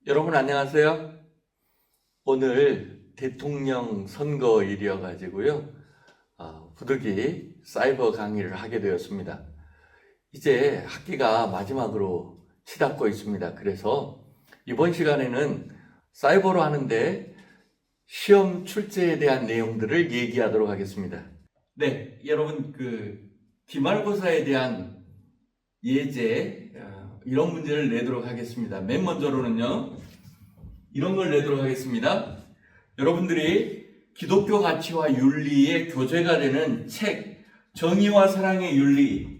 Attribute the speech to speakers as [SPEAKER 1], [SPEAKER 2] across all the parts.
[SPEAKER 1] 여러분 안녕하세요. 오늘 대통령 선거일이어 가지고요. 부득이 사이버 강의를 하게 되었습니다. 이제 학기가 마지막으로 치닫고 있습니다. 그래서 이번 시간에는 사이버로 하는데 시험 출제에 대한 내용들을 얘기하도록 하겠습니다. 네, 여러분 기말고사에 대한 예제 이런 문제를 내도록 하겠습니다. 맨 먼저로는요, 이런 걸 내도록 하겠습니다. 여러분들이 기독교 가치와 윤리의 교재가 되는 책, 정의와 사랑의 윤리,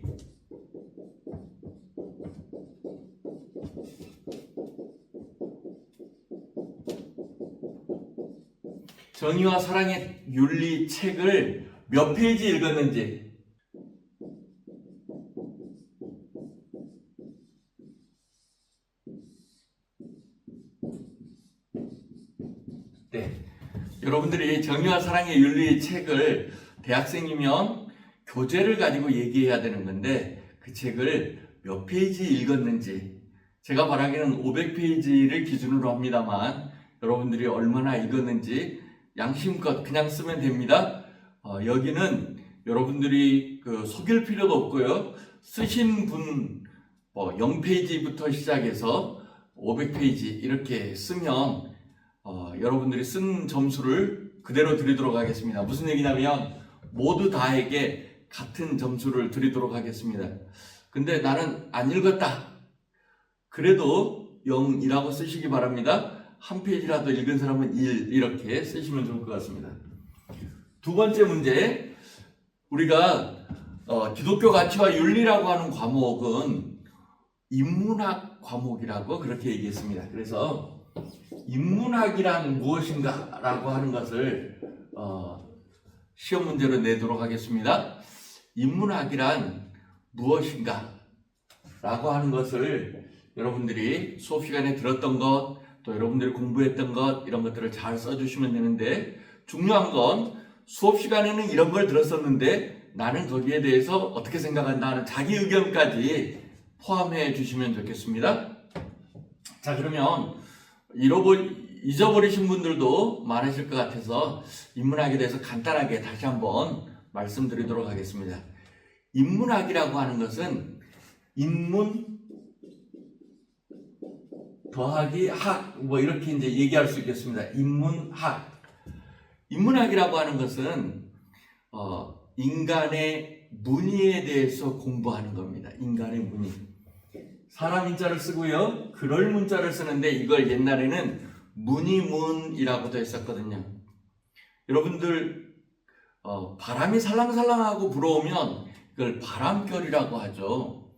[SPEAKER 1] 정의와 사랑의 윤리 책을 몇 페이지 읽었는지, 네, 여러분들이 정의와 사랑의 윤리 책을 대학생이면 교재를 가지고 얘기해야 되는 건데 그 책을 몇 페이지 읽었는지, 제가 바라기는 500페이지를 기준으로 합니다만 여러분들이 얼마나 읽었는지 양심껏 그냥 쓰면 됩니다. 여기는 여러분들이 속일 필요도 없고요. 쓰신 분 0페이지부터 시작해서 500페이지 이렇게 쓰면 여러분들이 쓴 점수를 그대로 드리도록 하겠습니다. 무슨 얘기냐면 모두 다에게 같은 점수를 드리도록 하겠습니다. 근데 나는 안 읽었다, 그래도 0이라고 쓰시기 바랍니다. 한 페이지라도 읽은 사람은 1 이렇게 쓰시면 좋을 것 같습니다. 두 번째 문제, 우리가 기독교 가치와 윤리라고 하는 과목은 인문학 과목이라고 그렇게 얘기했습니다. 그래서 인문학이란 무엇인가 라고 하는 것을 시험 문제로 내도록 하겠습니다. 인문학이란 무엇인가 라고 하는 것을 여러분들이 수업 시간에 들었던 것, 또 여러분들이 공부했던 것, 이런 것들을 잘 써주시면 되는데, 중요한 건 수업 시간에는 이런 걸 들었었는데 나는 거기에 대해서 어떻게 생각한다 하는 자기 의견까지 포함해 주시면 좋겠습니다. 자, 그러면 잊어버리신 분들도 많으실 것 같아서 인문학에 대해서 간단하게 다시 한번 말씀드리도록 하겠습니다. 인문학이라고 하는 것은 인문 더하기 학, 이렇게 이제 얘기할 수 있겠습니다. 인문학이라고 하는 것은 인간의 문의에 대해서 공부하는 겁니다. 인간의 문의. 사람 인자를 쓰고요, 그럴 문자를 쓰는데 이걸 옛날에는 문이문이라고도 했었거든요. 여러분들 바람이 살랑살랑하고 불어오면 그걸 바람결이라고 하죠.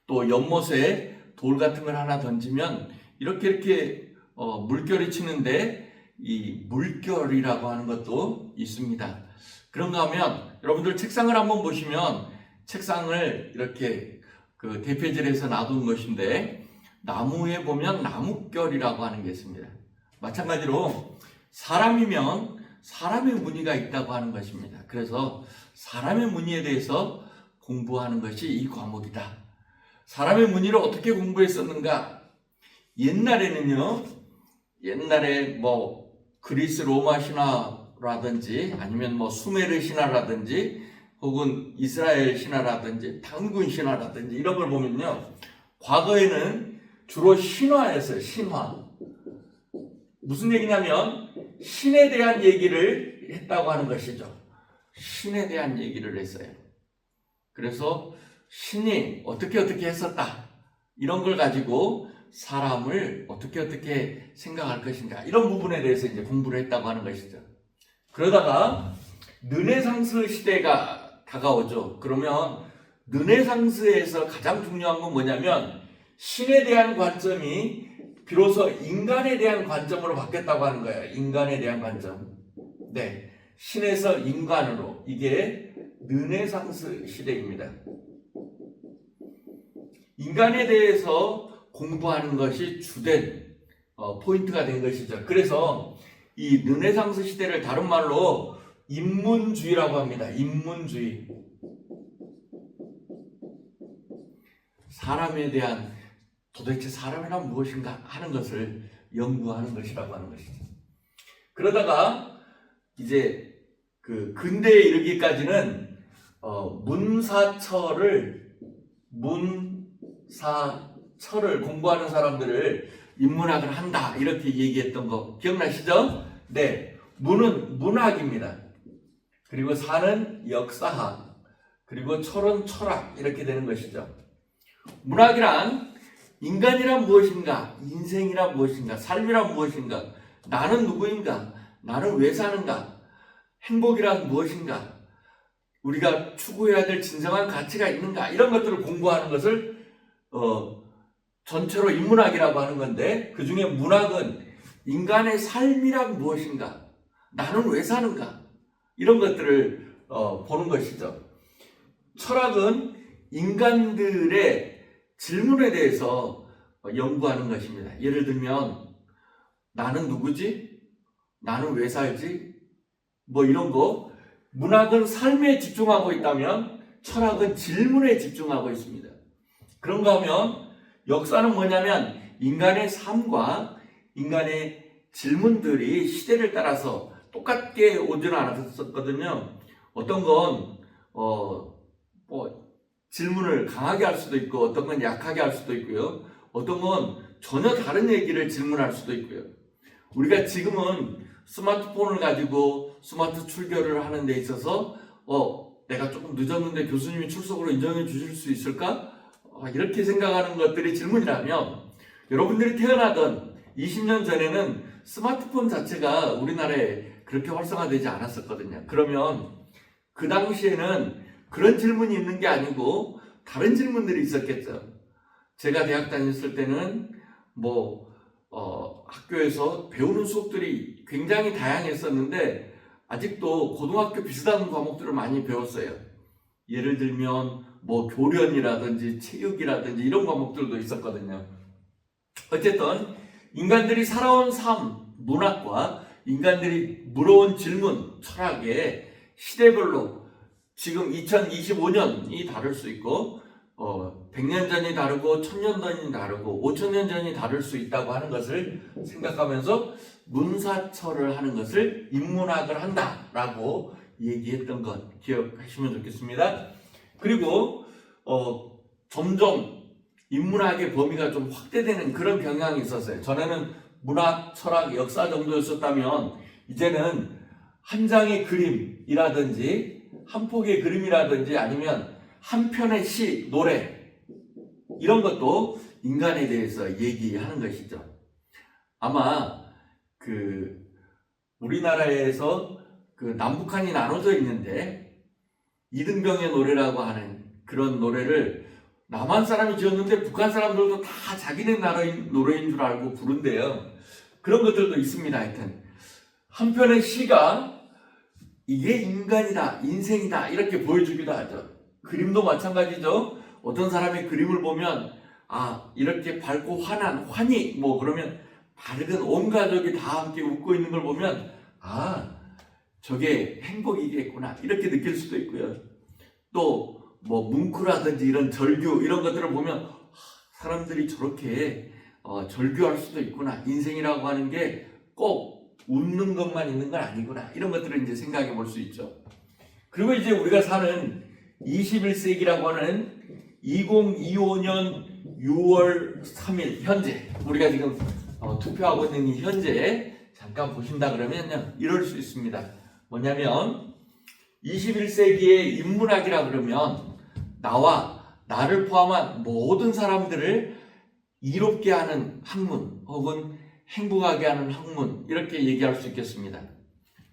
[SPEAKER 1] 또 연못에 돌 같은 걸 하나 던지면 이렇게 물결이 치는데 이 물결이라고 하는 것도 있습니다. 그런가 하면 여러분들 책상을 한번 보시면 책상을 이렇게 대패질해서 놔둔 것인데 나무에 보면 나뭇결이라고 하는 게 있습니다. 마찬가지로 사람이면 사람의 무늬가 있다고 하는 것입니다. 그래서 사람의 무늬에 대해서 공부하는 것이 이 과목이다. 사람의 무늬를 어떻게 공부했었는가? 옛날에 그리스 로마 신화라든지 아니면 수메르 신화라든지 혹은 이스라엘 신화라든지 단군 신화라든지 이런 걸 보면요, 과거에는 주로 신화였어요. 신화. 무슨 얘기냐면 신에 대한 얘기를 했다고 하는 것이죠. 신에 대한 얘기를 했어요. 그래서 신이 어떻게 했었다, 이런 걸 가지고 사람을 어떻게 생각할 것인가, 이런 부분에 대해서 이제 공부를 했다고 하는 것이죠. 그러다가 르네상스 시대가 다가오죠. 그러면 르네상스에서 가장 중요한 건 뭐냐면 신에 대한 관점이 비로소 인간에 대한 관점으로 바뀌었다고 하는 거예요. 인간에 대한 관점. 네, 신에서 인간으로. 이게 르네상스 시대입니다. 인간에 대해서 공부하는 것이 주된 포인트가 된 것이죠. 그래서 이 르네상스 시대를 다른 말로 인문주의라고 합니다. 인문주의. 사람에 대한, 도대체 사람이란 무엇인가 하는 것을 연구하는 것이라고 하는 것이죠. 그러다가 이제 그 근대에 이르기까지는 문사철을 공부하는 사람들을 인문학을 한다 이렇게 얘기했던 거 기억나시죠? 네, 문은 문학입니다. 그리고 사는 역사학, 그리고 철은 철학 이렇게 되는 것이죠. 문학이란 인간이란 무엇인가, 인생이란 무엇인가, 삶이란 무엇인가, 나는 누구인가, 나는 왜 사는가, 행복이란 무엇인가, 우리가 추구해야 될 진정한 가치가 있는가 이런 것들을 공부하는 것을 전체로 인문학이라고 하는 건데, 그 중에 문학은 인간의 삶이란 무엇인가, 나는 왜 사는가 이런 것들을 보는 것이죠. 철학은 인간들의 질문에 대해서 연구하는 것입니다. 예를 들면 나는 누구지? 나는 왜 살지? 뭐 이런 거. 문학은 삶에 집중하고 있다면 철학은 질문에 집중하고 있습니다. 그런가 하면 역사는 뭐냐면 인간의 삶과 인간의 질문들이 시대를 따라서 똑같게 오지는 않았었거든요. 어떤 건 질문을 강하게 할 수도 있고, 어떤 건 약하게 할 수도 있고요. 어떤 건 전혀 다른 얘기를 질문할 수도 있고요. 우리가 지금은 스마트폰을 가지고 스마트 출결을 하는 데 있어서 내가 조금 늦었는데 교수님이 출석으로 인정해 주실 수 있을까? 이렇게 생각하는 것들이 질문이라면, 여러분들이 태어나던 20년 전에는 스마트폰 자체가 우리나라에 그렇게 활성화되지 않았었거든요. 그러면 그 당시에는 그런 질문이 있는 게 아니고 다른 질문들이 있었겠죠. 제가 대학 다녔을 때는 학교에서 배우는 수업들이 굉장히 다양했었는데 아직도 고등학교 비슷한 과목들을 많이 배웠어요. 예를 들면 교련이라든지 체육이라든지 이런 과목들도 있었거든요. 어쨌든 인간들이 살아온 삶, 문학과 인간들이 물어온 질문, 철학의 시대별로 지금 2025년이 다를 수 있고 100년 전이 다르고 1000년 전이 다르고 5000년 전이 다를 수 있다고 하는 것을 생각하면서 문사철을 하는 것을 인문학을 한다라고 얘기했던 것 기억하시면 좋겠습니다. 그리고 점점 인문학의 범위가 좀 확대되는 그런 경향이 있었어요. 전에는 문학, 철학, 역사 정도였었다면 이제는 한 장의 그림이라든지 한 폭의 그림이라든지 아니면 한 편의 시, 노래 이런 것도 인간에 대해서 얘기하는 것이죠. 아마 우리나라에서 남북한이 나눠져 있는데 이등병의 노래라고 하는 그런 노래를 남한 사람이 지었는데 북한 사람들도 다 자기네 나라의 노래인 줄 알고 부른대요. 그런 것들도 있습니다. 하여튼 한 편의 시가 이게 인간이다, 인생이다 이렇게 보여주기도 하죠. 그림도 마찬가지죠. 어떤 사람의 그림을 보면 이렇게 밝고 환한 환희 그러면 밝은 온 가족이 다 함께 웃고 있는 걸 보면 저게 행복이겠구나 이렇게 느낄 수도 있고요. 또 뭉크라든지 이런 절규 이런 것들을 보면 사람들이 저렇게 절규할 수도 있구나. 인생이라고 하는 게 꼭 웃는 것만 있는 건 아니구나. 이런 것들을 이제 생각해 볼 수 있죠. 그리고 이제 우리가 사는 21세기라고 하는 2025년 6월 3일 현재 우리가 지금 투표하고 있는 이 현재 잠깐 보신다 그러면요 이럴 수 있습니다. 뭐냐면 21세기의 인문학이라 그러면 나와 나를 포함한 모든 사람들을 이롭게 하는 학문 혹은 행복하게 하는 학문 이렇게 얘기할 수 있겠습니다.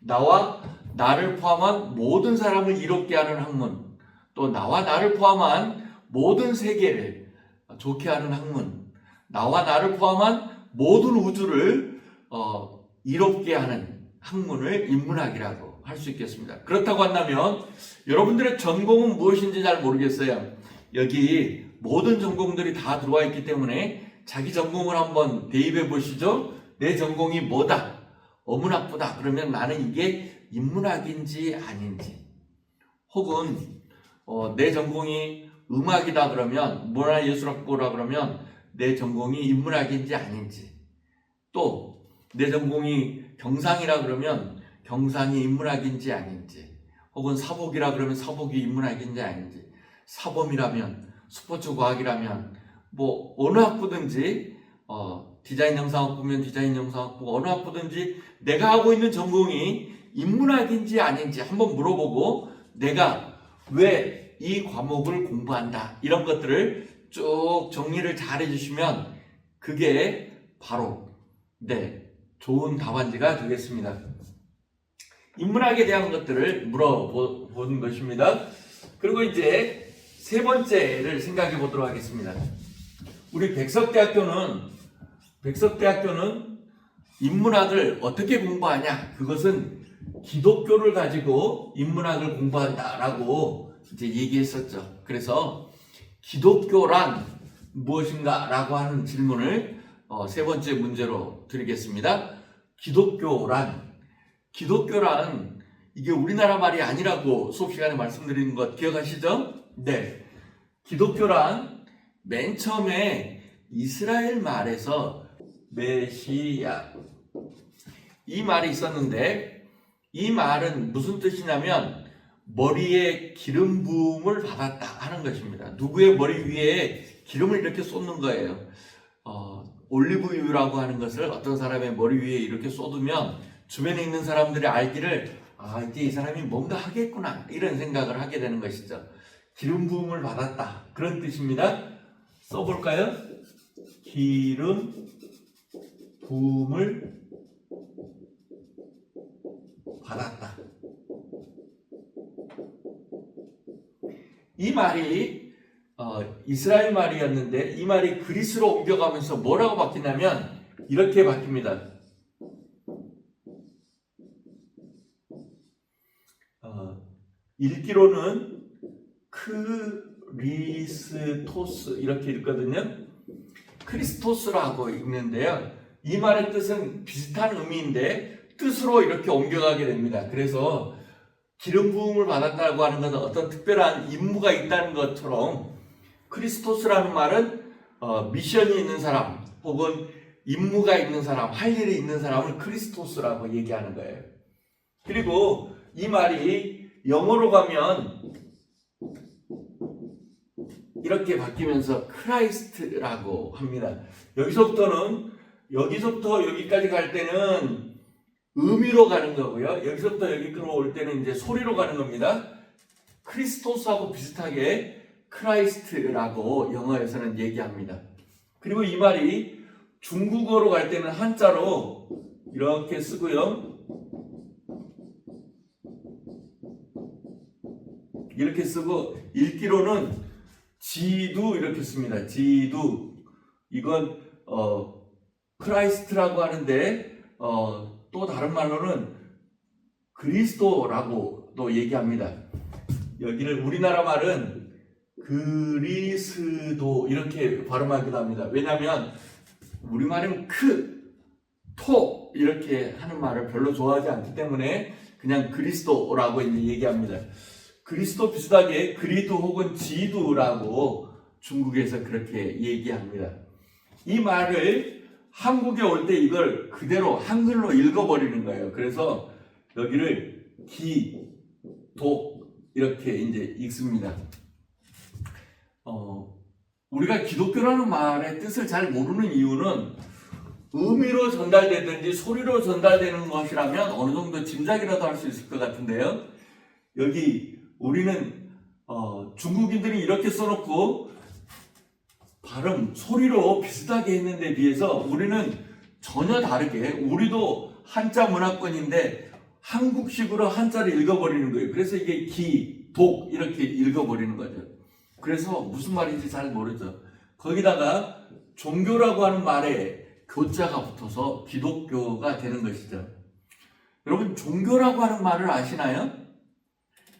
[SPEAKER 1] 나와 나를 포함한 모든 사람을 이롭게 하는 학문, 또 나와 나를 포함한 모든 세계를 좋게 하는 학문, 나와 나를 포함한 모든 우주를 이롭게 하는 학문을 인문학이라고 할 수 있겠습니다. 그렇다고 한다면 여러분들의 전공은 무엇인지 잘 모르겠어요. 여기 모든 전공들이 다 들어와 있기 때문에 자기 전공을 한번 대입해 보시죠. 내 전공이 뭐다? 어문학부다. 그러면 나는 이게 인문학인지 아닌지, 혹은 내 전공이 음악이다 그러면 문화예술학부라 그러면 내 전공이 인문학인지 아닌지, 또 내 전공이 경상이라 그러면 경상이 인문학인지 아닌지, 혹은 사복이라 그러면 사복이 인문학인지 아닌지, 사범이라면, 스포츠 과학이라면 뭐 어느 학부든지 디자인 영상학부면 디자인 영상학부, 어느 학부든지 내가 하고 있는 전공이 인문학인지 아닌지 한번 물어보고 내가 왜 이 과목을 공부한다, 이런 것들을 쭉 정리를 잘 해주시면 그게 바로 좋은 답안지가 되겠습니다. 인문학에 대한 것들을 물어본 것입니다. 그리고 이제 세 번째를 생각해 보도록 하겠습니다. 우리 백석대학교는 인문학을 어떻게 공부하냐? 그것은 기독교를 가지고 인문학을 공부한다라고 이제 얘기했었죠. 그래서 기독교란 무엇인가? 라고 하는 질문을 세 번째 문제로 드리겠습니다. 기독교란 이게 우리나라 말이 아니라고 수업 시간에 말씀드린 것 기억하시죠? 네. 기독교란 맨 처음에 이스라엘 말에서 메시아, 이 말이 있었는데, 이 말은 무슨 뜻이냐면 머리에 기름 부음을 받았다 하는 것입니다. 누구의 머리 위에 기름을 이렇게 쏟는 거예요. 올리브유라고 하는 것을 어떤 사람의 머리 위에 이렇게 쏟으면 주변에 있는 사람들이 알기를 이제 이 사람이 뭔가 하겠구나, 이런 생각을 하게 되는 것이죠. 기름 부음을 받았다, 그런 뜻입니다. 써볼까요? 기름 부음을 받았다. 이 말이 이스라엘 말이었는데 이 말이 그리스로 옮겨가면서 뭐라고 바뀌냐면 이렇게 바뀝니다. 읽기로는 크리스토스 이렇게 읽거든요. 크리스토스라고 읽는데요. 이 말의 뜻은 비슷한 의미인데 뜻으로 이렇게 옮겨가게 됩니다. 그래서 기름 부음을 받았다고 하는 것은 어떤 특별한 임무가 있다는 것처럼, 크리스토스라는 말은 미션이 있는 사람 혹은 임무가 있는 사람, 할 일이 있는 사람을 크리스토스라고 얘기하는 거예요. 그리고 이 말이 영어로 가면 이렇게 바뀌면서 크라이스트라고 합니다. 여기서부터 여기까지 갈 때는 의미로 가는 거고요. 여기서부터 여기로 올 때는 이제 소리로 가는 겁니다. 크리스토스하고 비슷하게 크라이스트라고 영어에서는 얘기합니다. 그리고 이 말이 중국어로 갈 때는 한자로 이렇게 쓰고요. 이렇게 쓰고 읽기로는 지두 이렇게 씁니다. 지두. 이건 크라이스트라고 하는데 또 다른 말로는 그리스도라고도 얘기합니다. 여기를 우리나라 말은 그리스도 이렇게 발음하기도 합니다. 왜냐하면 우리말은 토 이렇게 하는 말을 별로 좋아하지 않기 때문에 그냥 그리스도라고 이제 얘기합니다. 그리스도 비슷하게 그리두 혹은 지두라고 중국에서 그렇게 얘기합니다. 이 말을 한국에 올 때 이걸 그대로 한글로 읽어버리는 거예요. 그래서 여기를 기독 이렇게 이제 읽습니다. 우리가 기독교라는 말의 뜻을 잘 모르는 이유는 의미로 전달되든지 소리로 전달되는 것이라면 어느 정도 짐작이라도 할 수 있을 것 같은데요. 여기 우리는 중국인들이 이렇게 써놓고 발음, 소리로 비슷하게 했는데 비해서 우리는 전혀 다르게, 우리도 한자 문화권인데 한국식으로 한자를 읽어버리는 거예요. 그래서 이게 기, 독 이렇게 읽어버리는 거죠. 그래서 무슨 말인지 잘 모르죠. 거기다가 종교라고 하는 말에 교자가 붙어서 기독교가 되는 것이죠. 여러분, 종교라고 하는 말을 아시나요?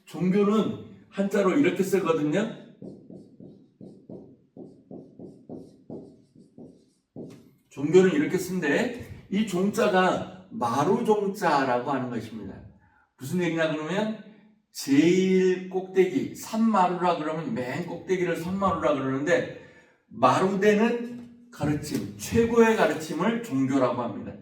[SPEAKER 1] 종교는 한자로 이렇게 쓰거든요. 종교는 이렇게 쓴데 이 종자가 마루종자라고 하는 것입니다. 무슨 얘기냐 그러면 제일 꼭대기, 산마루라 그러면 맨 꼭대기를 산마루라 그러는데 마루대는 가르침, 최고의 가르침을 종교라고 합니다.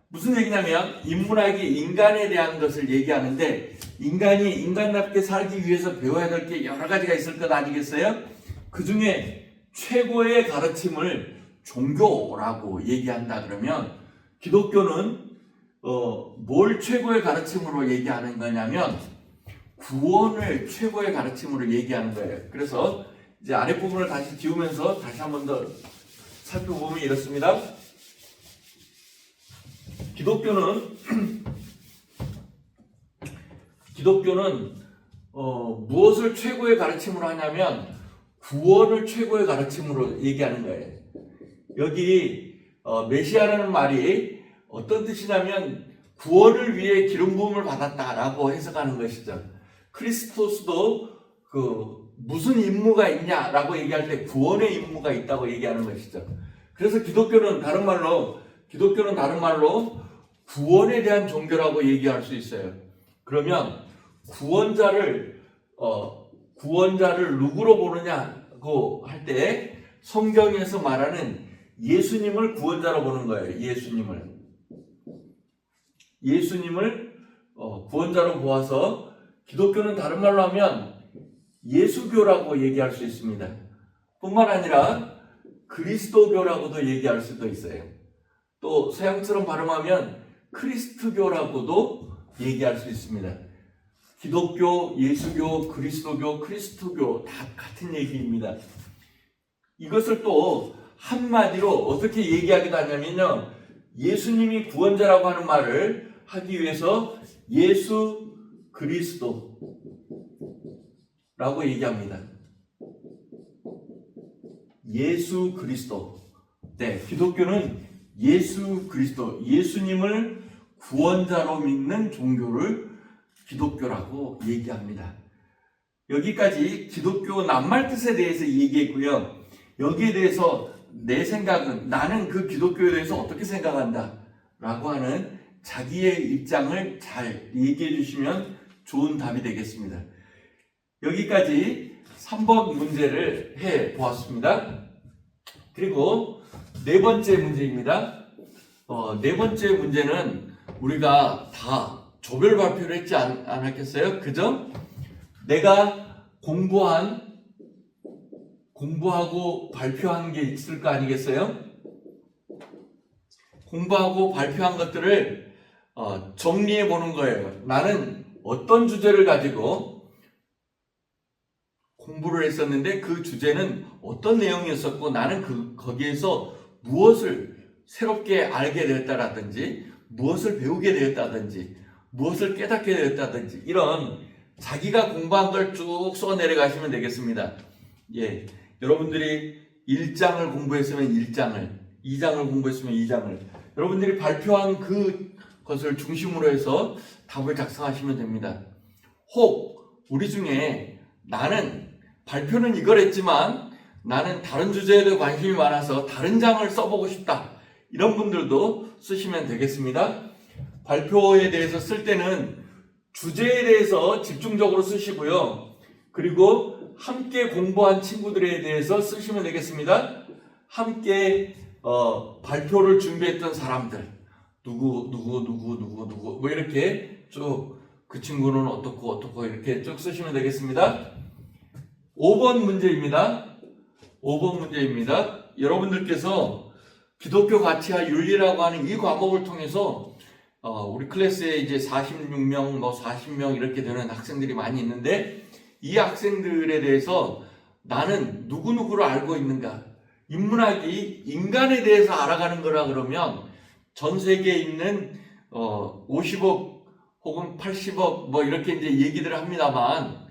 [SPEAKER 1] 무슨 얘기냐면 인문학이 인간에 대한 것을 얘기하는데 인간이 인간답게 살기 위해서 배워야 될 게 여러 가지가 있을 것 아니겠어요? 그 중에 최고의 가르침을 종교라고 얘기한다 그러면 기독교는 뭘 최고의 가르침으로 얘기하는 거냐면 구원을 최고의 가르침으로 얘기하는 거예요. 그래서 이제 아랫부분을 다시 지우면서 다시 한 번 더 살펴보면 이렇습니다. 기독교는 무엇을 최고의 가르침으로 하냐면 구원을 최고의 가르침으로 얘기하는 거예요. 여기 메시아라는 말이 어떤 뜻이냐면 구원을 위해 기름 부음을 받았다라고 해석하는 것이죠. 크리스토스도 무슨 임무가 있냐라고 얘기할 때 구원의 임무가 있다고 얘기하는 것이죠. 그래서 기독교는 다른 말로 구원에 대한 종교라고 얘기할 수 있어요. 그러면 구원자를 누구로 보느냐고 할 때 성경에서 말하는 예수님을 구원자로 보는 거예요. 예수님을 구원자로 보아서 기독교는 다른 말로 하면 예수교라고 얘기할 수 있습니다. 뿐만 아니라 그리스도교라고도 얘기할 수도 있어요. 또 서양처럼 발음하면 크리스트교라고도 얘기할 수 있습니다. 기독교, 예수교, 그리스도교, 크리스트교 다 같은 얘기입니다. 이것을 또 한마디로 어떻게 얘기하기도 하냐면요. 예수님이 구원자라고 하는 말을 하기 위해서 예수 그리스도라고 얘기합니다. 예수 그리스도. 네, 기독교는 예수 그리스도, 예수님을 구원자로 믿는 종교를 기독교라고 얘기합니다. 여기까지 기독교 낱말 뜻에 대해서 얘기했고요. 여기에 대해서 내 생각은, 나는 그 기독교에 대해서 어떻게 생각한다 라고 하는 자기의 입장을 잘 얘기해 주시면 좋은 답이 되겠습니다. 여기까지 3번 문제를 해 보았습니다. 그리고 네 번째 문제입니다. 네 번째 문제는 우리가 다 조별 발표를 했지 않았겠어요? 그죠? 내가 공부하고 발표한 게 있을 거 아니겠어요? 공부하고 발표한 것들을 정리해 보는 거예요. 나는 어떤 주제를 가지고 공부를 했었는데 그 주제는 어떤 내용이었었고 나는 거기에서 무엇을 새롭게 알게 되었다라든지 무엇을 배우게 되었다든지 무엇을 깨닫게 되었다든지 이런 자기가 공부한 걸 쭉 써 내려가시면 되겠습니다. 예, 여러분들이 1장을 공부했으면 1장을, 2장을 공부했으면 2장을 여러분들이 발표한 그것을 중심으로 해서 답을 작성하시면 됩니다. 혹 우리 중에 나는 발표는 이걸 했지만 나는 다른 주제에 대해 관심이 많아서 다른 장을 써보고 싶다. 이런 분들도 쓰시면 되겠습니다. 발표에 대해서 쓸 때는 주제에 대해서 집중적으로 쓰시고요. 그리고 함께 공부한 친구들에 대해서 쓰시면 되겠습니다. 함께 발표를 준비했던 사람들 누구 뭐 이렇게 쭉 그 친구는 어떻고 이렇게 쭉 쓰시면 되겠습니다. 5번 문제입니다. 5번 문제입니다. 여러분들께서 기독교 가치와 윤리라고 하는 이 과목을 통해서 우리 클래스에 이제 46명, 40명 이렇게 되는 학생들이 많이 있는데 이 학생들에 대해서 나는 누구누구를 알고 있는가? 인문학이 인간에 대해서 알아가는 거라 그러면 전 세계에 있는 50억 혹은 80억 뭐 이렇게 이제 얘기들을 합니다만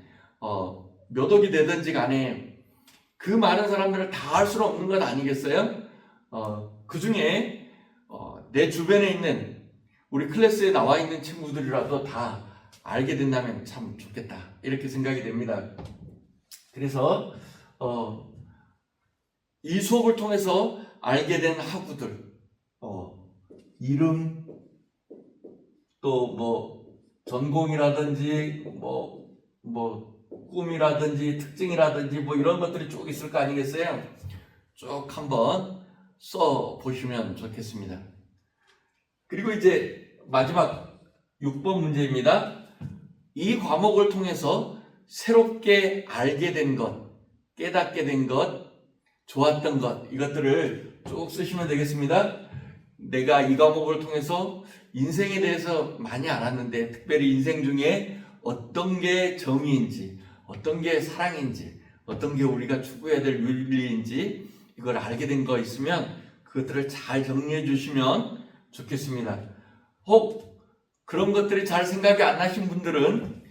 [SPEAKER 1] 몇 억이 되든지 간에 그 많은 사람들을 다 알 수는 없는 것 아니겠어요? 그 중에 내 주변에 있는 우리 클래스에 나와 있는 친구들이라도 다 알게 된다면 참 좋겠다 이렇게 생각이 됩니다. 그래서 이 수업을 통해서 알게 된 학우들 이름 또 뭐 전공이라든지 뭐 꿈이라든지 특징이라든지 뭐 이런 것들이 쭉 있을 거 아니겠어요? 쭉 한번 써 보시면 좋겠습니다. 그리고 이제 마지막 6번 문제입니다. 이 과목을 통해서 새롭게 알게 된 것, 깨닫게 된 것, 좋았던 것, 이것들을 쭉 쓰시면 되겠습니다. 내가 이 과목을 통해서 인생에 대해서 많이 알았는데, 특별히 인생 중에 어떤 게 정의인지, 어떤 게 사랑인지, 어떤 게 우리가 추구해야 될 윤리인지 이걸 알게 된 거 있으면 그것들을 잘 정리해 주시면 좋겠습니다. 혹 그런 것들이 잘 생각이 안 나신 분들은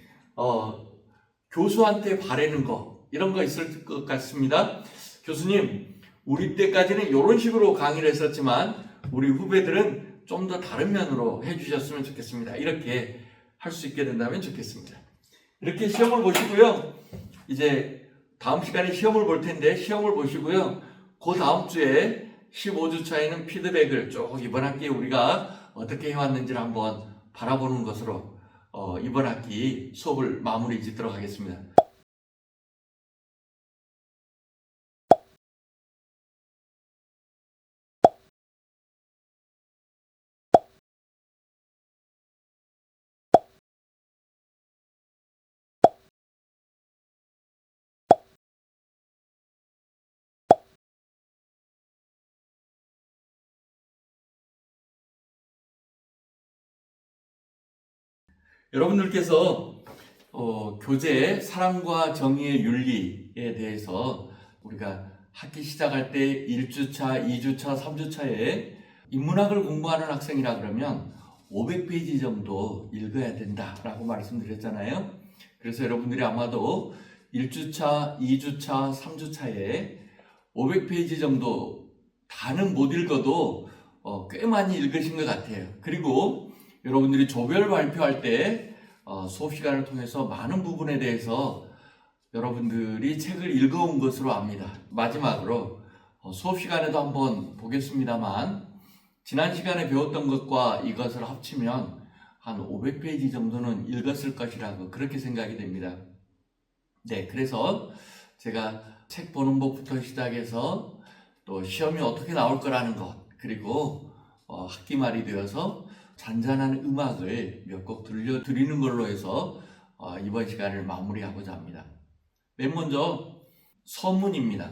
[SPEAKER 1] 교수한테 바라는 거, 이런 거 있을 것 같습니다. 교수님, 우리 때까지는 이런 식으로 강의를 했었지만 우리 후배들은 좀 더 다른 면으로 해주셨으면 좋겠습니다. 이렇게 할 수 있게 된다면 좋겠습니다. 이렇게 시험을 보시고요. 이제 다음 시간에 시험을 볼 텐데 시험을 보시고요. 그 다음 주에 15주 차에는 피드백을 쭉 이번 학기에 우리가 어떻게 해왔는지를 한번 바라보는 것으로 이번 학기 수업을 마무리 짓도록 하겠습니다. 여러분들께서 교재 사랑과 정의의 윤리에 대해서 우리가 학기 시작할 때 1주차, 2주차, 3주차에 인문학을 공부하는 학생이라 그러면 500페이지 정도 읽어야 된다라고 말씀드렸잖아요. 그래서 여러분들이 아마도 1주차, 2주차, 3주차에 500페이지 정도 다는 못 읽어도 꽤 많이 읽으신 것 같아요. 그리고 여러분들이 조별 발표할 때 수업 시간을 통해서 많은 부분에 대해서 여러분들이 책을 읽어온 것으로 압니다. 마지막으로 수업 시간에도 한번 보겠습니다만 지난 시간에 배웠던 것과 이것을 합치면 한 500페이지 정도는 읽었을 것이라고 그렇게 생각이 됩니다. 네, 그래서 제가 책 보는 법부터 시작해서 또 시험이 어떻게 나올 거라는 것, 그리고 학기 말이 되어서 잔잔한 음악을 몇 곡 들려드리는 걸로 해서 이번 시간을 마무리하고자 합니다. 맨 먼저 서문입니다.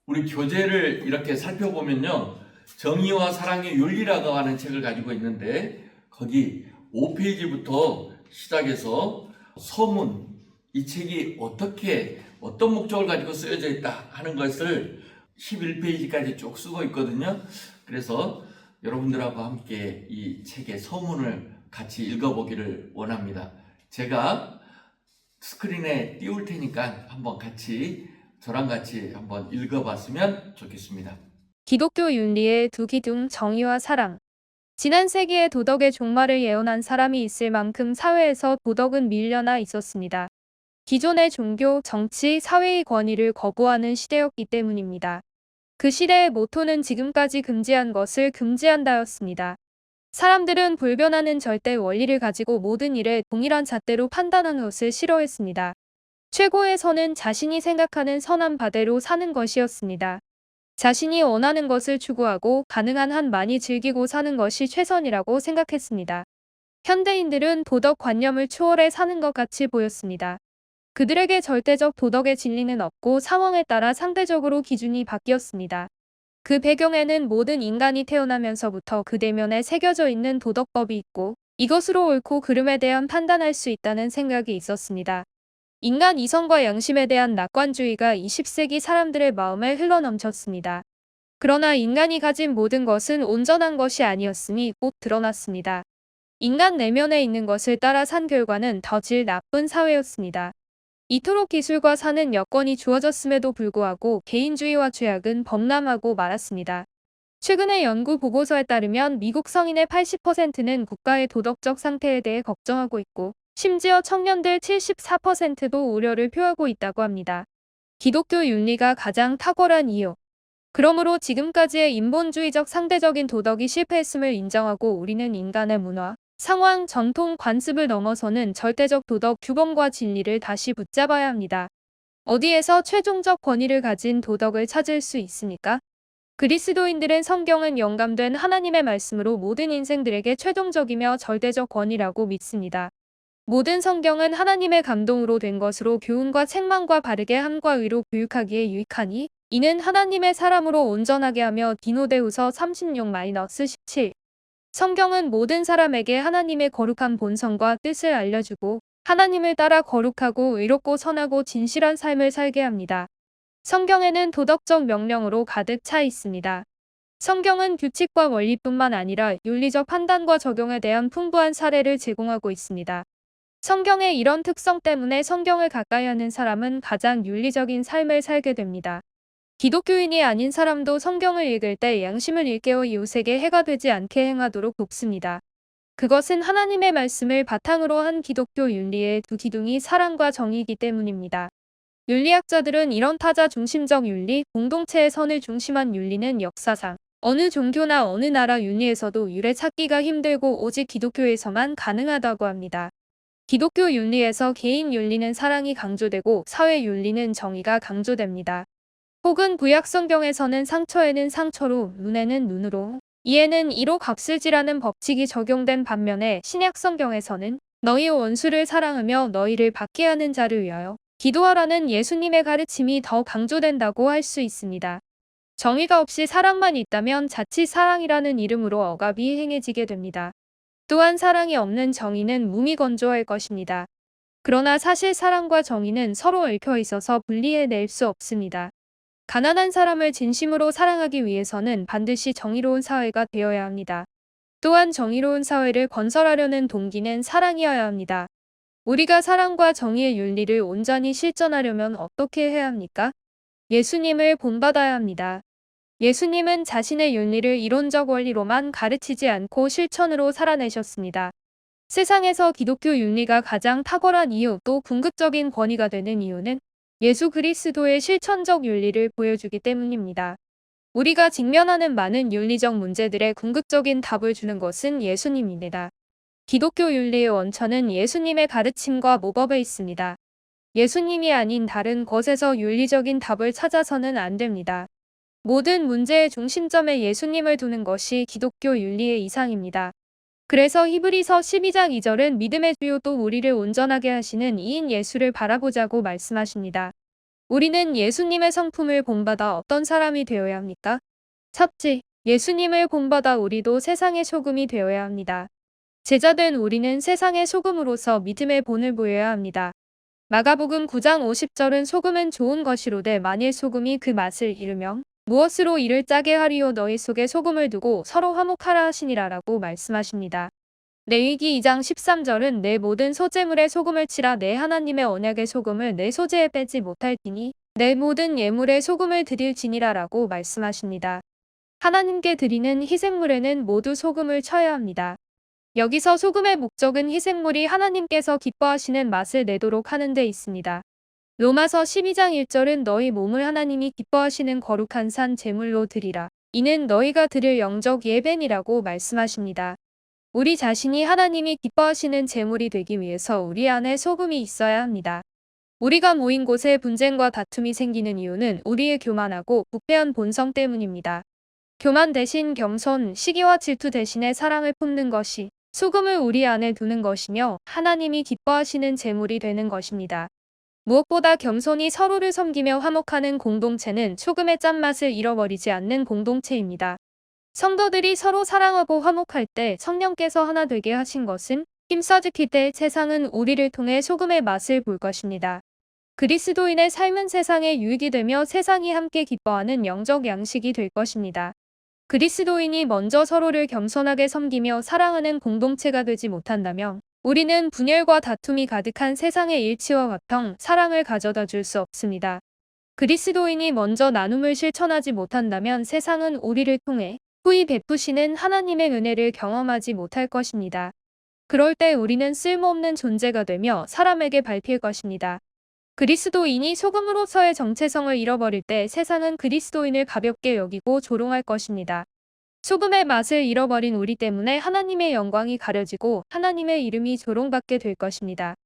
[SPEAKER 1] 우리 교재를 이렇게 살펴보면요, 정의와 사랑의 윤리라고 하는 책을 가지고 있는데 거기 5페이지부터 시작해서 서문, 이 책이 어떤 목적을 가지고 쓰여져 있다 하는 것을 11페이지까지 쭉 쓰고 있거든요. 그래서 여러분들하고 함께 이 책의 서문을 같이 읽어보기를 원합니다. 제가 스크린에 띄울 테니까 한번 저랑 같이 한번 읽어봤으면 좋겠습니다.
[SPEAKER 2] 기독교 윤리의 두 기둥, 정의와 사랑. 지난 세기에 도덕의 종말을 예언한 사람이 있을 만큼 사회에서 도덕은 밀려나 있었습니다. 기존의 종교, 정치, 사회의 권위를 거부하는 시대였기 때문입니다. 그 시대의 모토는 지금까지 금지한 것을 금지한다였습니다. 사람들은 불변하는 절대 원리를 가지고 모든 일에 동일한 잣대로 판단하는 것을 싫어했습니다. 최고의 선은 자신이 생각하는 선한 바대로 사는 것이었습니다. 자신이 원하는 것을 추구하고 가능한 한 많이 즐기고 사는 것이 최선이라고 생각했습니다. 현대인들은 도덕 관념을 초월해 사는 것 같이 보였습니다. 그들에게 절대적 도덕의 진리는 없고 상황에 따라 상대적으로 기준이 바뀌었습니다. 그 배경에는 모든 인간이 태어나면서부터 그 대면에 새겨져 있는 도덕법이 있고 이것으로 옳고 그름에 대한 판단할 수 있다는 생각이 있었습니다. 인간 이성과 양심에 대한 낙관주의가 20세기 사람들의 마음에 흘러넘쳤습니다. 그러나 인간이 가진 모든 것은 온전한 것이 아니었음이 곧 드러났습니다. 인간 내면에 있는 것을 따라 산 결과는 더 질 나쁜 사회였습니다. 이토록 기술과 사는 여건이 주어졌음에도 불구하고 개인주의와 죄악은 범람하고 말았습니다. 최근의 연구 보고서에 따르면 미국 성인의 80%는 국가의 도덕적 상태에 대해 걱정하고 있고 심지어 청년들 74%도 우려를 표하고 있다고 합니다. 기독교 윤리가 가장 탁월한 이유. 그러므로 지금까지의 인본주의적 상대적인 도덕이 실패했음을 인정하고 우리는 인간의 문화, 상황, 전통, 관습을 넘어서는 절대적 도덕 규범과 진리를 다시 붙잡아야 합니다. 어디에서 최종적 권위를 가진 도덕을 찾을 수 있습니까? 그리스도인들은 성경은 영감된 하나님의 말씀으로 모든 인생들에게 최종적이며 절대적 권위라고 믿습니다. 모든 성경은 하나님의 감동으로 된 것으로 교훈과 책망과 바르게 함과 의로 교육하기에 유익하니 이는 하나님의 사람으로 온전하게 하며 디모데후서 36-17 성경은 모든 사람에게 하나님의 거룩한 본성과 뜻을 알려주고 하나님을 따라 거룩하고 의롭고 선하고 진실한 삶을 살게 합니다. 성경에는 도덕적 명령으로 가득 차 있습니다. 성경은 규칙과 원리뿐만 아니라 윤리적 판단과 적용에 대한 풍부한 사례를 제공하고 있습니다. 성경의 이런 특성 때문에 성경을 가까이 하는 사람은 가장 윤리적인 삶을 살게 됩니다. 기독교인이 아닌 사람도 성경을 읽을 때 양심을 일깨워 이웃에게 해가 되지 않게 행하도록 돕습니다. 그것은 하나님의 말씀을 바탕으로 한 기독교 윤리의 두 기둥이 사랑과 정의이기 때문입니다. 윤리학자들은 이런 타자 중심적 윤리, 공동체의 선을 중심한 윤리는 역사상 어느 종교나 어느 나라 윤리에서도 유래 찾기가 힘들고 오직 기독교에서만 가능하다고 합니다. 기독교 윤리에서 개인 윤리는 사랑이 강조되고 사회 윤리는 정의가 강조됩니다. 혹은 구약 성경에서는 상처에는 상처로, 눈에는 눈으로, 이에는 이로 값을지라는 법칙이 적용된 반면에 신약 성경에서는 너희 원수를 사랑하며 너희를 받게 하는 자를 위하여 기도하라는 예수님의 가르침이 더 강조된다고 할 수 있습니다. 정의가 없이 사랑만 있다면 자칫 사랑이라는 이름으로 억압이 행해지게 됩니다. 또한 사랑이 없는 정의는 무미건조할 것입니다. 그러나 사실 사랑과 정의는 서로 얽혀 있어서 분리해낼 수 없습니다. 가난한 사람을 진심으로 사랑하기 위해서는 반드시 정의로운 사회가 되어야 합니다. 또한 정의로운 사회를 건설하려는 동기는 사랑이어야 합니다. 우리가 사랑과 정의의 윤리를 온전히 실천하려면 어떻게 해야 합니까? 예수님을 본받아야 합니다. 예수님은 자신의 윤리를 이론적 원리로만 가르치지 않고 실천으로 살아내셨습니다. 세상에서 기독교 윤리가 가장 탁월한 이유 또 궁극적인 권위가 되는 이유는 예수 그리스도의 실천적 윤리를 보여주기 때문입니다. 우리가 직면하는 많은 윤리적 문제들의 궁극적인 답을 주는 것은 예수님입니다. 기독교 윤리의 원천은 예수님의 가르침과 모범에 있습니다. 예수님이 아닌 다른 것에서 윤리적인 답을 찾아서는 안 됩니다. 모든 문제의 중심점에 예수님을 두는 것이 기독교 윤리의 이상입니다. 그래서 히브리서 12장 2절은 믿음의 주요 또 우리를 온전하게 하시는 이인 예수를 바라보자고 말씀하십니다. 우리는 예수님의 성품을 본받아 어떤 사람이 되어야 합니까? 첫째, 예수님을 본받아 우리도 세상의 소금이 되어야 합니다. 제자된 우리는 세상의 소금으로서 믿음의 본을 보여야 합니다. 마가복음 9장 50절은 소금은 좋은 것이로되 만일 소금이 그 맛을 잃으면 무엇으로 이를 짜게 하리요 너희 속에 소금을 두고 서로 화목하라 하시니라라고 말씀하십니다. 레위기 2장 13절은 내 모든 소재물에 소금을 치라 내 하나님의 언약의 소금을 내 소재에 빼지 못할지니 내 모든 예물에 소금을 드릴지니라라고 말씀하십니다. 하나님께 드리는 희생물에는 모두 소금을 쳐야 합니다. 여기서 소금의 목적은 희생물이 하나님께서 기뻐하시는 맛을 내도록 하는 데 있습니다. 로마서 12장 1절은 너희 몸을 하나님이 기뻐하시는 거룩한 산 제물로 드리라. 이는 너희가 드릴 영적 예배니라고 말씀하십니다. 우리 자신이 하나님이 기뻐하시는 제물이 되기 위해서 우리 안에 소금이 있어야 합니다. 우리가 모인 곳에 분쟁과 다툼이 생기는 이유는 우리의 교만하고 부패한 본성 때문입니다. 교만 대신 겸손, 시기와 질투 대신에 사랑을 품는 것이 소금을 우리 안에 두는 것이며 하나님이 기뻐하시는 제물이 되는 것입니다. 무엇보다 겸손히 서로를 섬기며 화목하는 공동체는 소금의 짠맛을 잃어버리지 않는 공동체입니다. 성도들이 서로 사랑하고 화목할 때 성령께서 하나 되게 하신 것은 힘써 지킬 때 세상은 우리를 통해 소금의 맛을 볼 것입니다. 그리스도인의 삶은 세상에 유익이 되며 세상이 함께 기뻐하는 영적 양식이 될 것입니다. 그리스도인이 먼저 서로를 겸손하게 섬기며 사랑하는 공동체가 되지 못한다면 우리는 분열과 다툼이 가득한 세상의 일치와 화평, 사랑을 가져다 줄 수 없습니다. 그리스도인이 먼저 나눔을 실천하지 못한다면 세상은 우리를 통해 후히 베푸시는 하나님의 은혜를 경험하지 못할 것입니다. 그럴 때 우리는 쓸모없는 존재가 되며 사람에게 밟힐 것입니다. 그리스도인이 소금으로서의 정체성을 잃어버릴 때 세상은 그리스도인을 가볍게 여기고 조롱할 것입니다. 소금의 맛을 잃어버린 우리 때문에 하나님의 영광이 가려지고 하나님의 이름이 조롱받게 될 것입니다.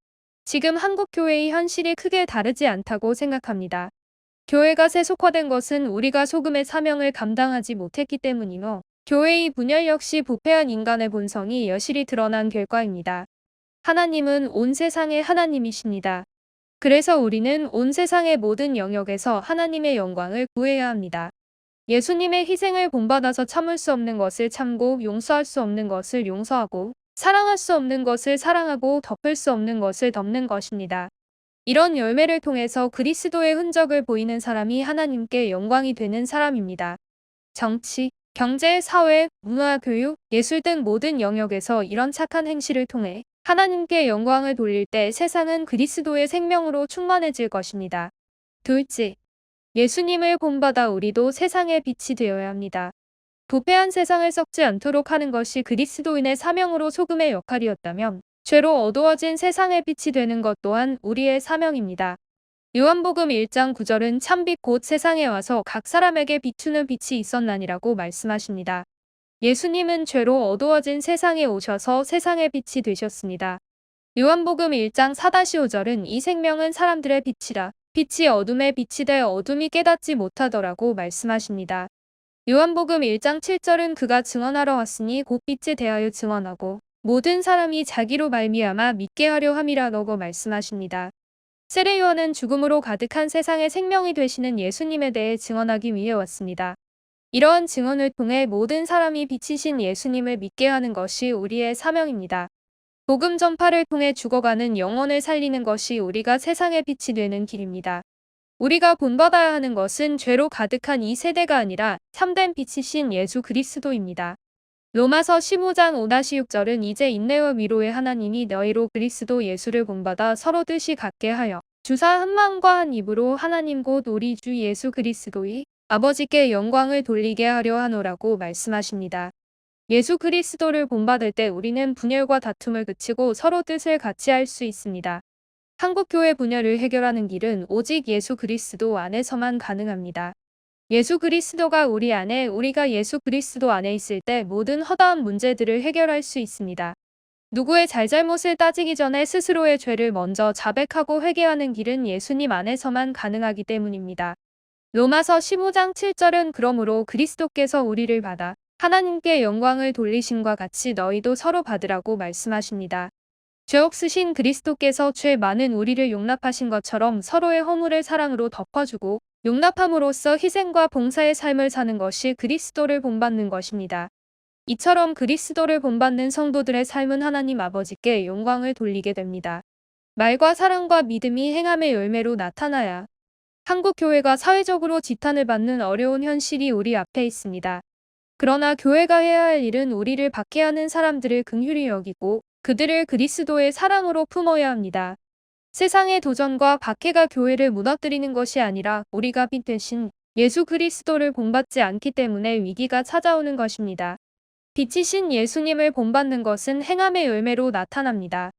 [SPEAKER 2] 지금 한국교회의 현실이 크게 다르지 않다고 생각합니다. 교회가 세속화된 것은 우리가 소금의 사명을 감당하지 못했기 때문이며 교회의 분열 역시 부패한 인간의 본성이 여실히 드러난 결과입니다. 하나님은 온 세상의 하나님이십니다. 그래서 우리는 온 세상의 모든 영역에서 하나님의 영광을 구해야 합니다. 예수님의 희생을 본받아서 참을 수 없는 것을 참고 용서할 수 없는 것을 용서하고 사랑할 수 없는 것을 사랑하고 덮을 수 없는 것을 덮는 것입니다. 이런 열매를 통해서 그리스도의 흔적을 보이는 사람이 하나님께 영광이 되는 사람입니다. 정치, 경제, 사회, 문화, 교육, 예술 등 모든 영역에서 이런 착한 행실을 통해 하나님께 영광을 돌릴 때 세상은 그리스도의 생명으로 충만해질 것입니다. 둘째, 예수님을 본받아 우리도 세상의 빛이 되어야 합니다. 부패한 세상을 썩지 않도록 하는 것이 그리스도인의 사명으로 소금의 역할이었다면 죄로 어두워진 세상의 빛이 되는 것 또한 우리의 사명입니다. 요한복음 1장 9절은 참빛 곧 세상에 와서 각 사람에게 비추는 빛이 있었나니라고 말씀하십니다. 예수님은 죄로 어두워진 세상에 오셔서 세상의 빛이 되셨습니다. 요한복음 1장 4-5절은 이 생명은 사람들의 빛이라 빛이 어둠에 비치되 어둠이 깨닫지 못하더라고 말씀하십니다. 요한복음 1장 7절은 그가 증언하러 왔으니 곧 빛에 대하여 증언하고 모든 사람이 자기로 말미암아 믿게 하려 함이라고 말씀하십니다. 세례 요한은 죽음으로 가득한 세상의 생명이 되시는 예수님에 대해 증언하기 위해 왔습니다. 이러한 증언을 통해 모든 사람이 빛이신 예수님을 믿게 하는 것이 우리의 사명입니다. 복음 전파를 통해 죽어가는 영혼을 살리는 것이 우리가 세상의 빛이 되는 길입니다. 우리가 본받아야 하는 것은 죄로 가득한 이 세대가 아니라 참된 빛이신 예수 그리스도입니다. 로마서 15장 5-6절은 이제 인내와 위로의 하나님이 너희로 그리스도 예수를 본받아 서로 뜻이 같게 하여 주사 한 마음과 한 입으로 하나님 곧 우리 주 예수 그리스도의 아버지께 영광을 돌리게 하려 하노라고 말씀하십니다. 예수 그리스도를 본받을 때 우리는 분열과 다툼을 그치고 서로 뜻을 같이 할 수 있습니다. 한국교회 분열을 해결하는 길은 오직 예수 그리스도 안에서만 가능합니다. 예수 그리스도가 우리 안에, 우리가 예수 그리스도 안에 있을 때 모든 허다한 문제들을 해결할 수 있습니다. 누구의 잘잘못을 따지기 전에 스스로의 죄를 먼저 자백하고 회개하는 길은 예수님 안에서만 가능하기 때문입니다. 로마서 15장 7절은 그러므로 그리스도께서 우리를 받아 하나님께 영광을 돌리심과 같이 너희도 서로 받으라고 말씀하십니다. 죄 없으신 그리스도께서 죄 많은 우리를 용납하신 것처럼 서로의 허물을 사랑으로 덮어주고 용납함으로써 희생과 봉사의 삶을 사는 것이 그리스도를 본받는 것입니다. 이처럼 그리스도를 본받는 성도들의 삶은 하나님 아버지께 영광을 돌리게 됩니다. 말과 사랑과 믿음이 행함의 열매로 나타나야 한국 교회가 사회적으로 지탄을 받는 어려운 현실이 우리 앞에 있습니다. 그러나 교회가 해야 할 일은 우리를 박해하는 사람들을 긍휼히 여기고 그들을 그리스도의 사랑으로 품어야 합니다. 세상의 도전과 박해가 교회를 무너뜨리는 것이 아니라 우리가 빛 대신 예수 그리스도를 본받지 않기 때문에 위기가 찾아오는 것입니다. 빛이신 예수님을 본받는 것은 행함의 열매로 나타납니다.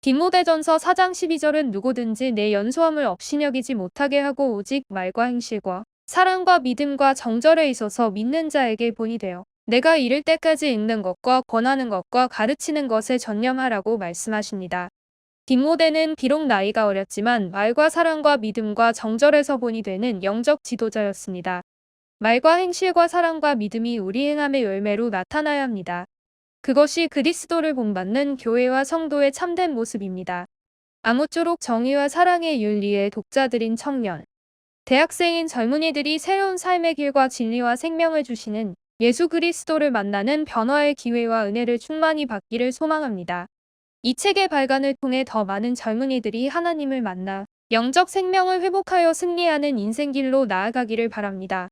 [SPEAKER 2] 디모데전서 4장 12절은 누구든지 내 연소함을 업신여기지 못하게 하고 오직 말과 행실과 사랑과 믿음과 정절에 있어서 믿는 자에게 본이 되어 내가 이를 때까지 읽는 것과 권하는 것과 가르치는 것에 전념하라고 말씀하십니다. 디모데는 비록 나이가 어렸지만 말과 사랑과 믿음과 정절에서 본이 되는 영적 지도자였습니다. 말과 행실과 사랑과 믿음이 우리 행함의 열매로 나타나야 합니다. 그것이 그리스도를 본받는 교회와 성도의 참된 모습입니다. 아무쪼록 정의와 사랑의 윤리의 독자들인 청년, 대학생인 젊은이들이 새로운 삶의 길과 진리와 생명을 주시는 예수 그리스도를 만나는 변화의 기회와 은혜를 충만히 받기를 소망합니다. 이 책의 발간을 통해 더 많은 젊은이들이 하나님을 만나 영적 생명을 회복하여 승리하는 인생길로 나아가기를 바랍니다.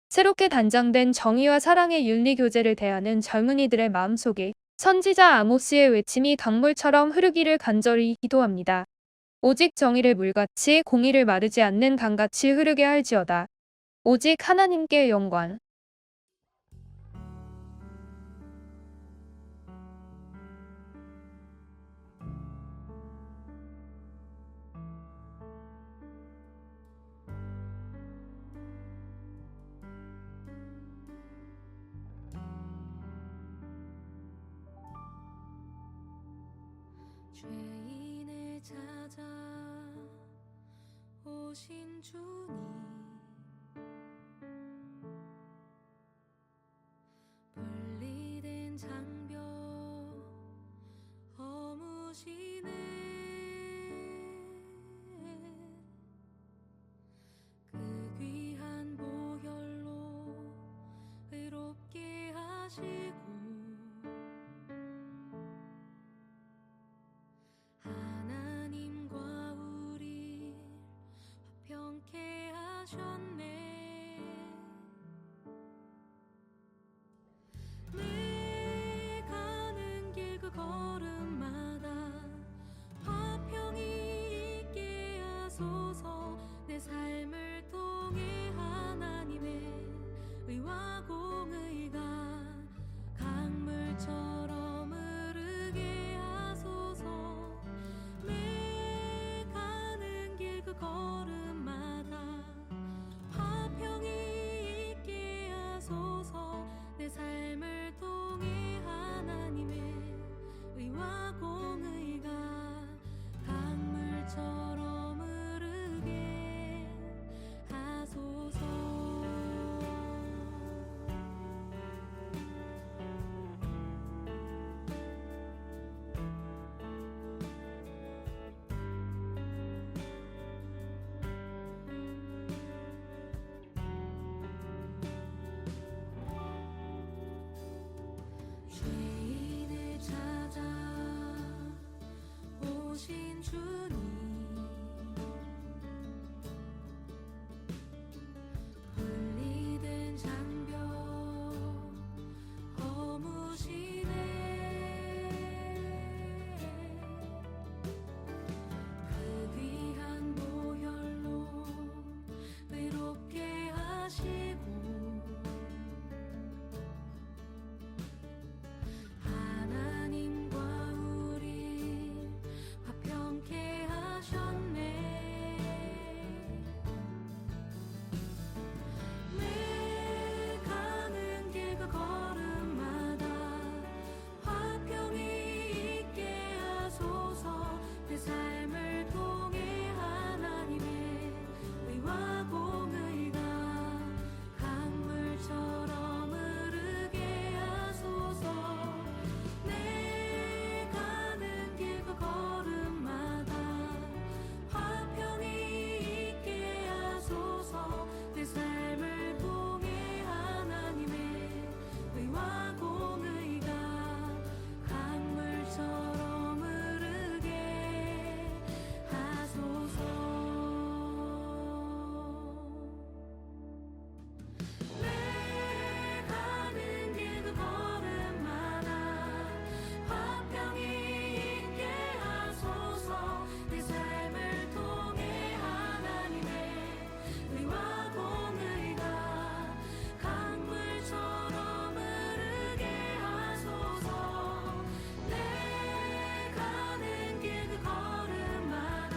[SPEAKER 2] 새롭게 단장된 정의와 사랑의 윤리 교제를 대하는 젊은이들의 마음속에 선지자 아모스의 외침이 강물처럼 흐르기를 간절히 기도합니다. 오직 정의를 물같이 공의를 마르지 않는 강같이 흐르게 할지어다. 오직 하나님께 영광.
[SPEAKER 3] 죄인을 찾아 오신 주님 하시고 하나님과 우리 화평케 하셨네. 내 가는 길 그 걸음마다 화평이 있게 하소서. 내 삶을 통해 하나님의 의와 공의가 강물처럼 흐르게 하소서. 내 가는 길 그 걸음마다 화평이 있게 하소서. 내 삶을 통해 하나님의 의와 공의가 강물처럼 흐르게 하소서. 죄인을 찾아 오신 주님, 분리된 장벽 허무시네. 그 귀한 보혈로 외롭게 하시고 하나님과 우리 화평케 하셨네. 내 가는 길 그 걸음마다 화평이 있게 하소서. 내 삶을 통해 하나님의 의와 공의가 강물처럼 흐르게 하소서. 내 가는 길 그 걸음마다 화평이 있게 하소서. 내 삶을 통해 하나님의 의와 공의가 강물처럼 흐르게 하소서. 내 가는 길 그 걸음마다 화평이 있게 하소서. 내 삶을 통해 하나님의 의와 공의가 강물처럼 흐르게 하소서. 내 가는 길 그 걸음마다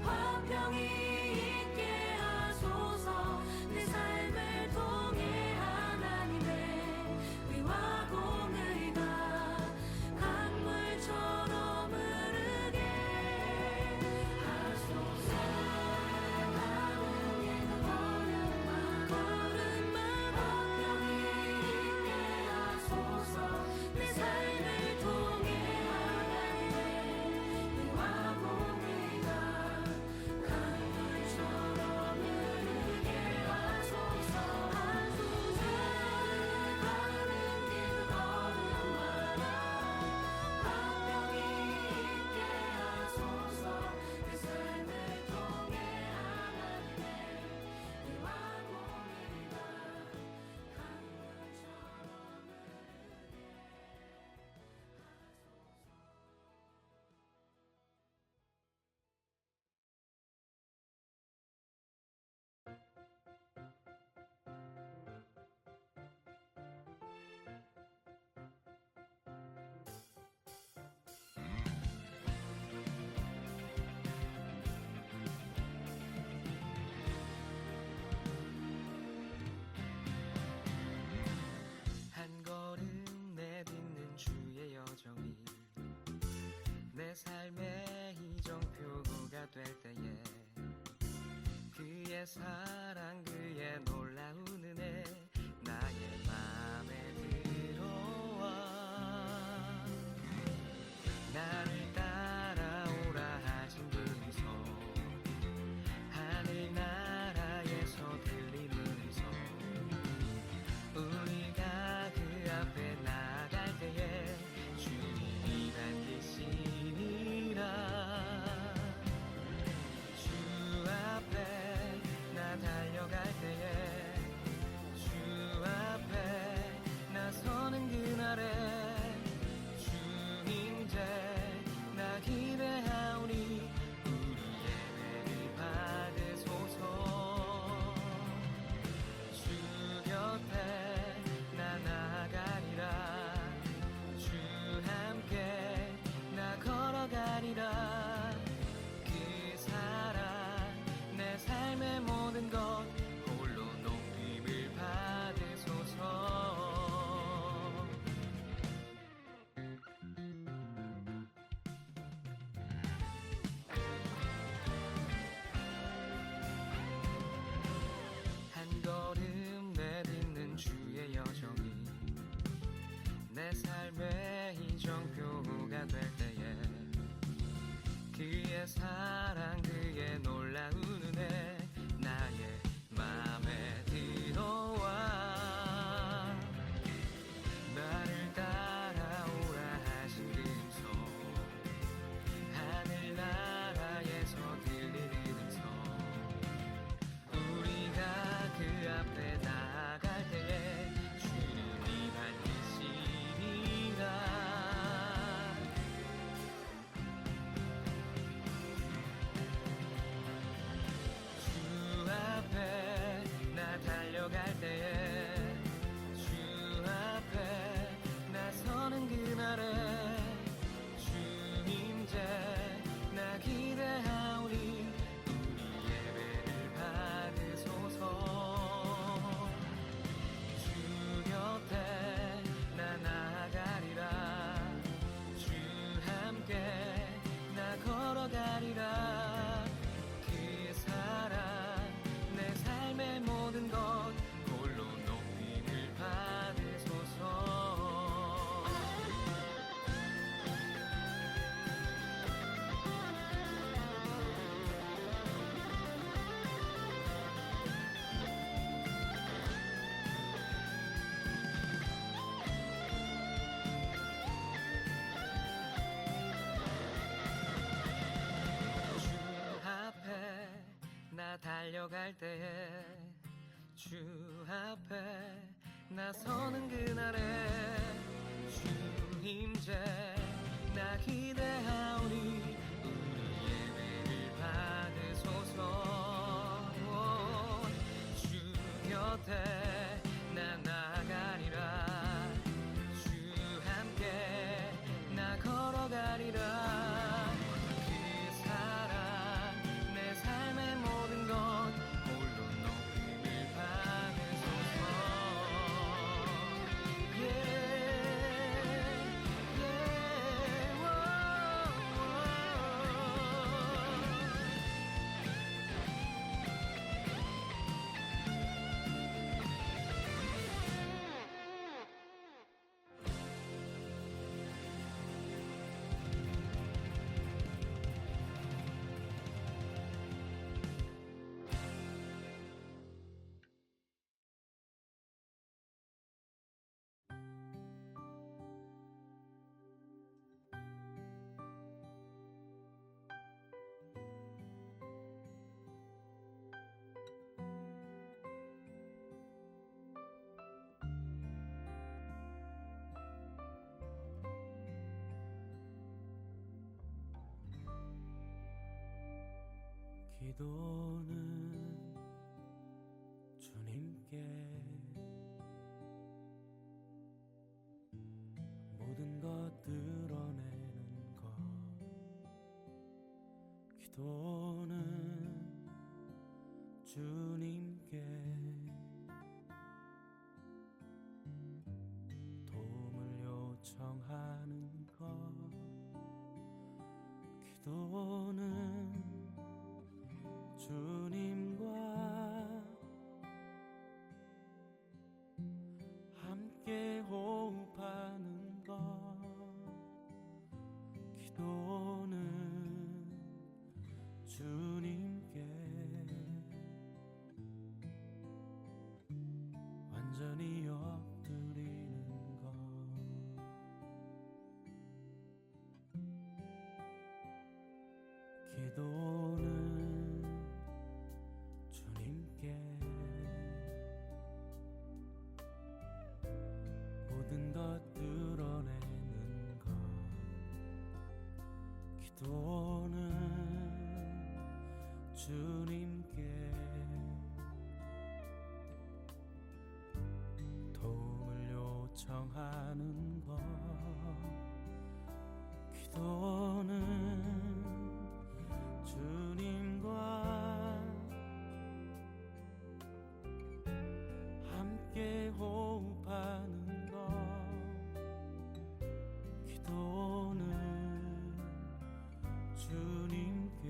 [SPEAKER 3] 화평이 있게 하소서. 내 삶을 통해 하나님의 의와 공의가 강물처럼 흐르게 하소서. 가는 길 그 걸음마다 화평이 있게 하소서. 내 삶을 통해 하나님의 의와 공의가 강물처럼 흐르게 하소서. 가는 길 그 걸음마다 화평이 있게 하소서. 내 삶을 통해 하나님의 의와 공의가 강물처럼 흐르게 하소서.
[SPEAKER 4] 한 걸음 내딛는 주의 여정이 내 삶의 이정표가 될 때에 그의 사랑 그의 놀라운 은혜 나의 맘에 들어와 나를 따라오라 하신 금소 하늘나라에서 들리는 소 우리가 그 삶의 이정표가 될 때에 그의 사랑 그의 놀라운 은혜 나의 맘에 들어와 나를 따라오라 하신 금소 하늘나라에서 들리는 음성 우리가 그 앞에 나아갈 때에 주님이 반드시리라 주 앞에 나 달려갈 때에 주 앞에 나서는 그날에 주님제 나 기대하오니 우리 예배를 받으소서 주 곁에 나 나아가리라 주 함께 나 걸어가리라 그 사랑 내 삶의 모든 것 홀로 높임을 받으소서 주 앞에 나 달려갈 때에 주 앞에 나서는 그날에 주 임재 나 기대하오니 우리 예배를 받으소서 주 곁에 나 나가리라 주 함께 나 걸어가리라 그 사랑 내 삶의 모든 것 홀로 높임을 받으소서
[SPEAKER 5] 기도는 주님께 모든 것 드러내는 것 기도는 주님께 도움을 요청하는 것 기도는 주님과 함께 호흡하는 것 기도는 주님께 완전히 엎드리는 것 기도는 모든 것 드러내는 것 기도는 주님께 도움을 요청하는 것 기도는 주님과 함께 호흡하는 것 기도는 주님께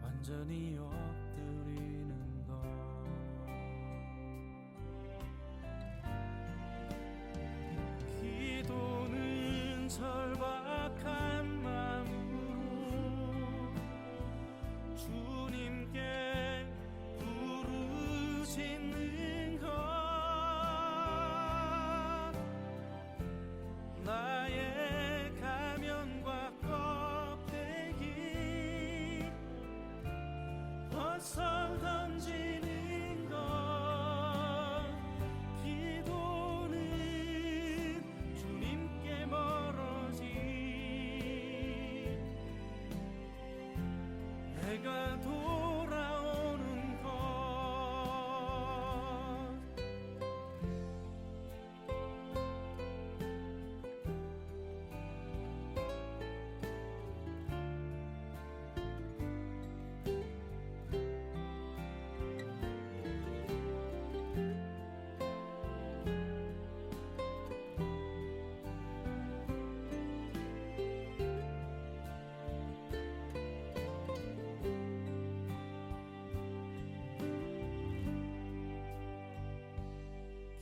[SPEAKER 5] 완전히 엎드리는 것 절박한 마음으로 주님께 부르짖는 것 나의 가면과 껍데기 벗어 던지는 것 기도는 주님께 멀어지 내가 돌아오는 것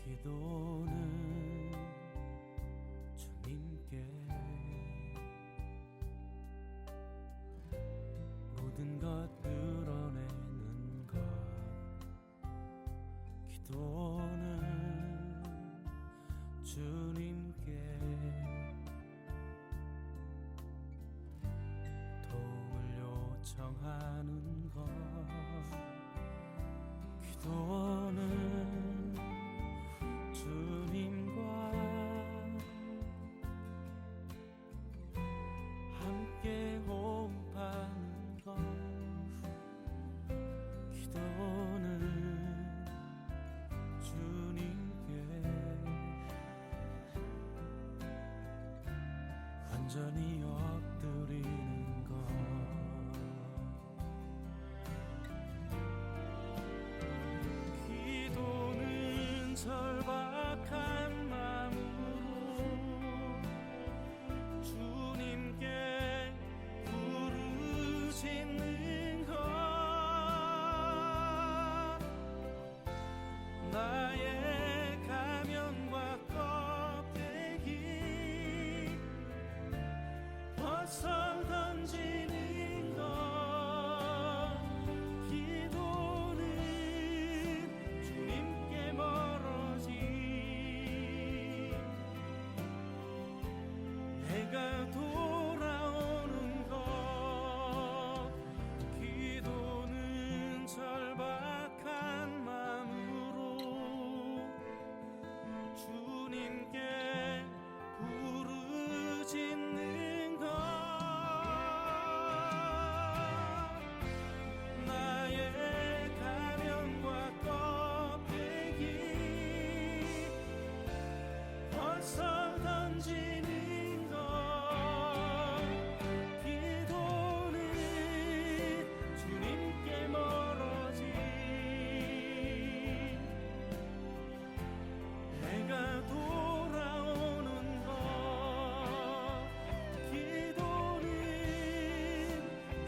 [SPEAKER 5] 기도는 주님께 모든 것 드러내는 것 기도는 주님께 도움을 요청하는 것 기도는 주님과 함께 호흡하는 것 기도는 주님께 완전히 엎드리는 것 기도는 절박한 마음으로 주님께 부르짖는 것 나의 가면과 껍데기 벗어 던지는 것 기도는 주님께 멀어지 내가 돌아오는 것 기도는 절박한 마음으로 주님께 부르짖는 것 나의 가면과 껍데기 벗어 던지는 것 기도는 주님께 멀어지 내가 돌아오는 것 기도는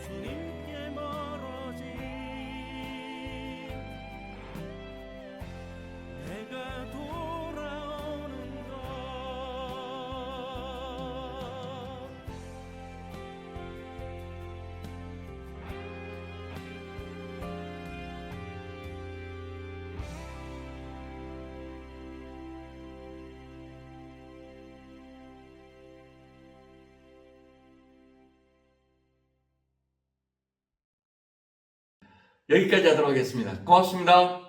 [SPEAKER 5] 주님께 멀어지 내가 돌아오는 것
[SPEAKER 1] 여기까지 하도록 하겠습니다. 고맙습니다.